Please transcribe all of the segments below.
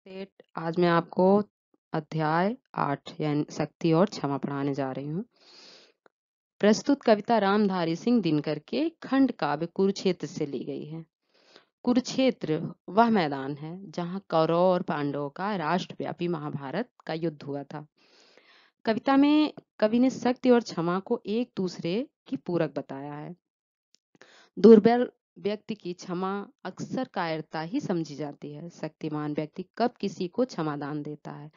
सेठ आज मैं आपको अध्याय 8 यानी शक्ति और क्षमा पढ़ाने जा रही हूँ। प्रस्तुत कविता रामधारी सिंह दिनकर के खंड काव्य कुरुक्षेत्र से ली गई है। कुरुक्षेत्र वह मैदान है जहाँ कौरव और पांडवों का राष्ट्रव्यापी महाभारत का युद्ध हुआ था। कविता में कवि ने शक्ति और क्षमा को एक दूसरे की पूरक बताया है। दुर्बल व्यक्ति की क्षमा अक्सर कायरता ही समझी जाती है। शक्तिमान व्यक्ति कब किसी को क्षमादान देता है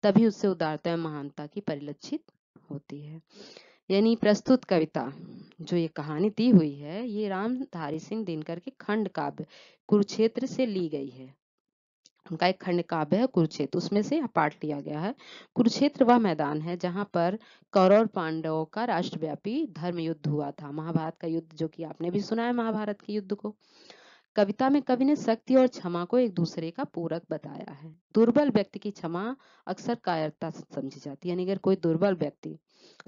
तभी उससे उदारता एवं महानता की परिलक्षित होती है। यानी प्रस्तुत कविता जो ये कहानी दी हुई है ये रामधारी सिंह दिनकर के खंड काव्य कुरुक्षेत्र से ली गई है। उनका एक खंड काव्य है कुरुक्षेत्र, उसमें से पाठ लिया गया है। कुरुक्षेत्र वह मैदान है जहाँ पर कौरव और पांडवों का राष्ट्रव्यापी धर्म युद्ध हुआ था, महाभारत का युद्ध, जो कि आपने भी सुना है महाभारत के युद्ध को। कविता में कवि ने शक्ति और क्षमा को एक दूसरे का पूरक बताया है। दुर्बल व्यक्ति की क्षमा अक्सर कायरता समझी जाती है, यानी अगर कोई दुर्बल व्यक्ति,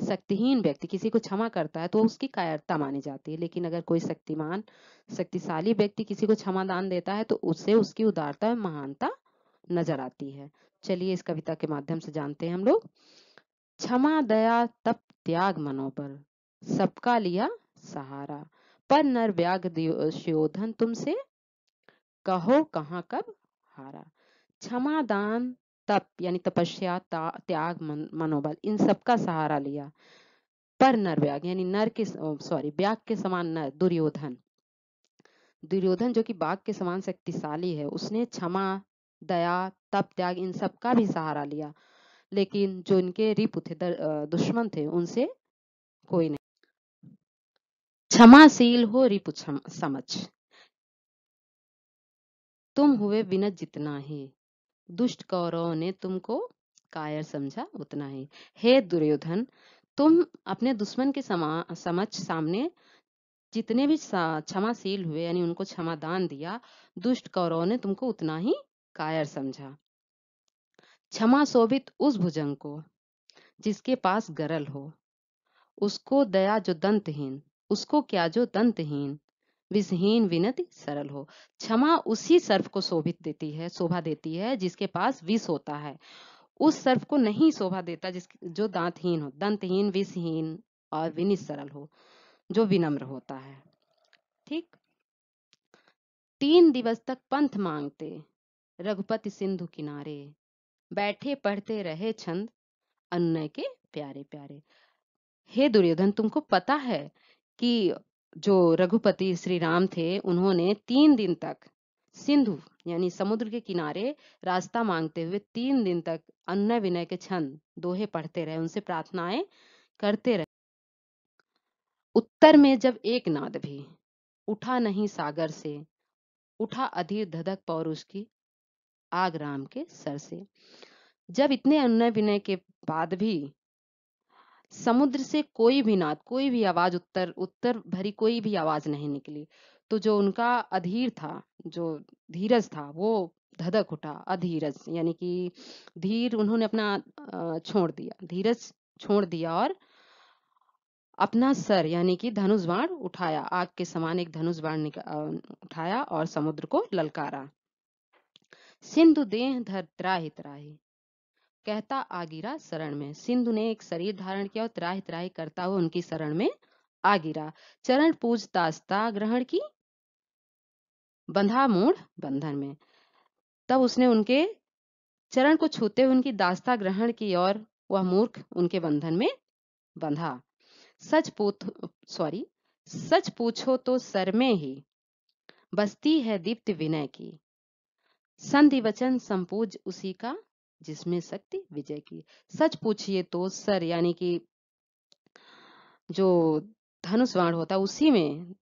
शक्तिहीन व्यक्ति किसी को क्षमा करता है तो उसकी कायरता मानी जाती है, लेकिन अगर कोई शक्तिमान शक्तिशाली व्यक्ति किसी को क्षमा दान देता है तो उससे उसकी उदारता और महानता नजर आती है। चलिए इस कविता के माध्यम से जानते हैं हम लोग। क्षमा दया तप त्याग मनोबल सबका लिया सहारा, पर नर व्याग शोधन तुमसे कहो कहाँ कब हारा। क्षमा दान तप यानी तपस्या त्याग मनोबल इन सबका सहारा लिया, पर नर व्याग यानी नर के व्याग के समान नर दुर्योधन, दुर्योधन जो कि बाघ के समान शक्तिशाली है, उसने क्षमा दया तप त्याग इन सबका भी सहारा लिया, लेकिन जो इनके रिपु थे दुश्मन थे उनसे कोई नहीं। क्षमाशील हो रिपु समझ, तुम हुए विनत जितना ही, दुष्ट कौरवों ने तुमको कायर समझा उतना ही। हे दुर्योधन, तुम अपने दुश्मन के समक्ष सामने जितने भी क्षमाशील हुए यानी उनको क्षमा दान दिया, दुष्ट कौरवों ने तुमको उतना ही कायर समझा। क्षमा शोभित उस भुजंग को जिसके पास गरल हो, उसको दया जो दंतहीन, उसको क्या जो दंतहीन, विषहीन विनती सरल हो। क्षमा उसी सर्प को शोभित देती है, शोभा देती है जिसके पास विष होता है, उस सर्प को नहीं शोभा देता जो दांतहीन हो, दंतहीन विषहीन और विनित सरल हो, जो विनम्र होता है। ठीक। 3 दिवस तक पंथ मांगते रघुपति सिंधु किनारे, बैठे पढ़ते रहे छंद अनुनय के प्यारे प्यारे। हे दुर्योधन, तुमको पता है कि जो रघुपति श्री राम थे उन्होंने 3 दिन तक सिंधु यानी समुद्र के किनारे रास्ता मांगते हुए 3 दिन तक अनुनय विनय के छंद दोहे पढ़ते रहे, उनसे प्रार्थनाएं करते रहे। उत्तर में जब एक नाद भी उठा नहीं सागर से, उठा अधीर धधक पौरुष की आग राम के सर से। जब इतने अनुनय विनय के बाद भी समुद्र से कोई भी नाद, कोई भी आवाज, उत्तर उत्तर भरी कोई भी आवाज नहीं निकली, तो जो उनका अधीर था, जो धीरज था, वो धधक उठा। अधीरज यानी कि धीर उन्होंने अपना छोड़ दिया, धीरज छोड़ दिया और अपना सर यानी कि धनुष बाण उठाया, आग के समान एक धनुष बाण उठाया और समुद्र को ललकारा। सिंधु देह धर त्राहि त्राहि, कहता आ गिरा शरण में। सिंधु ने एक शरीर धारण किया और त्राहि त्राहि करता हुआ उनकी शरण में आ गिरा। चरण पूछताछता ग्रहण की, बंधा मूढ़ बंधन में। तब उसने उनके चरण को छूते हुए उनकी दास्ता ग्रहण की और वह मूर्ख उनके बंधन में बंधा। सच पूछ सॉरी सच पूछो तो सर में ही बसती है दीप्त विनय की, संधि वचन संपूज उसी का जिसमें शक्ति विजय की। सच पूछिए तो सर यानी कि जो धनुष बाण होता है उसी में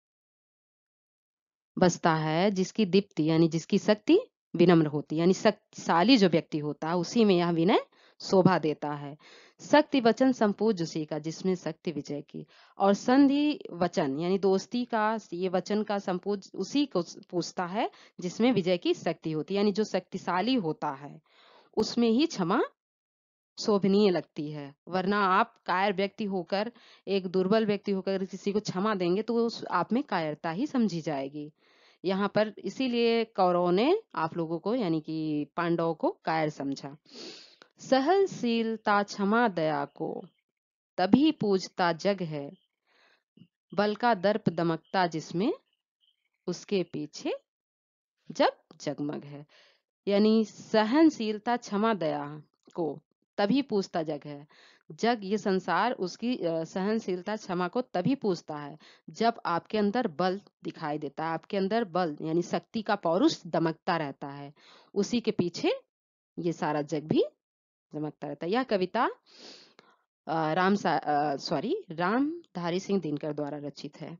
बसता है जिसकी दीप्ति यानी जिसकी शक्ति विनम्र होती है, यानी शक्तिशाली जो व्यक्ति होता है उसी में यह विनय शोभा देता है। शक्ति वचन संपूज उसी का जिसमें शक्ति विजय की, और संधि वचन यानी दोस्ती का ये वचन का संपूज उसी को पूछता है जिसमें विजय की शक्ति होती है, यानी जो शक्तिशाली होता है उसमें ही क्षमा शोभनीय लगती है। वरना आप कायर व्यक्ति होकर, एक दुर्बल व्यक्ति होकर किसी को क्षमा देंगे तो उस आप में कायरता ही समझी जाएगी। यहाँ पर इसीलिए कौरवों ने आप लोगों को यानी कि पांडवों को कायर समझा। सहनशीलता क्षमा दया को तभी पूजता जग है, बल का दर्प दमकता जिसमें उसके पीछे जब जगमग है। यानी सहनशीलता क्षमा दया को तभी पूजता जग है। जग ये संसार उसकी सहनशीलता क्षमा को तभी पूजता है जब आपके अंदर बल दिखाई देता है, आपके अंदर बल यानी शक्ति का पौरुष दमकता रहता है, उसी के पीछे ये सारा जग भी दमकता रहता है। यह कविता रामधारी सिंह दिनकर द्वारा रचित है।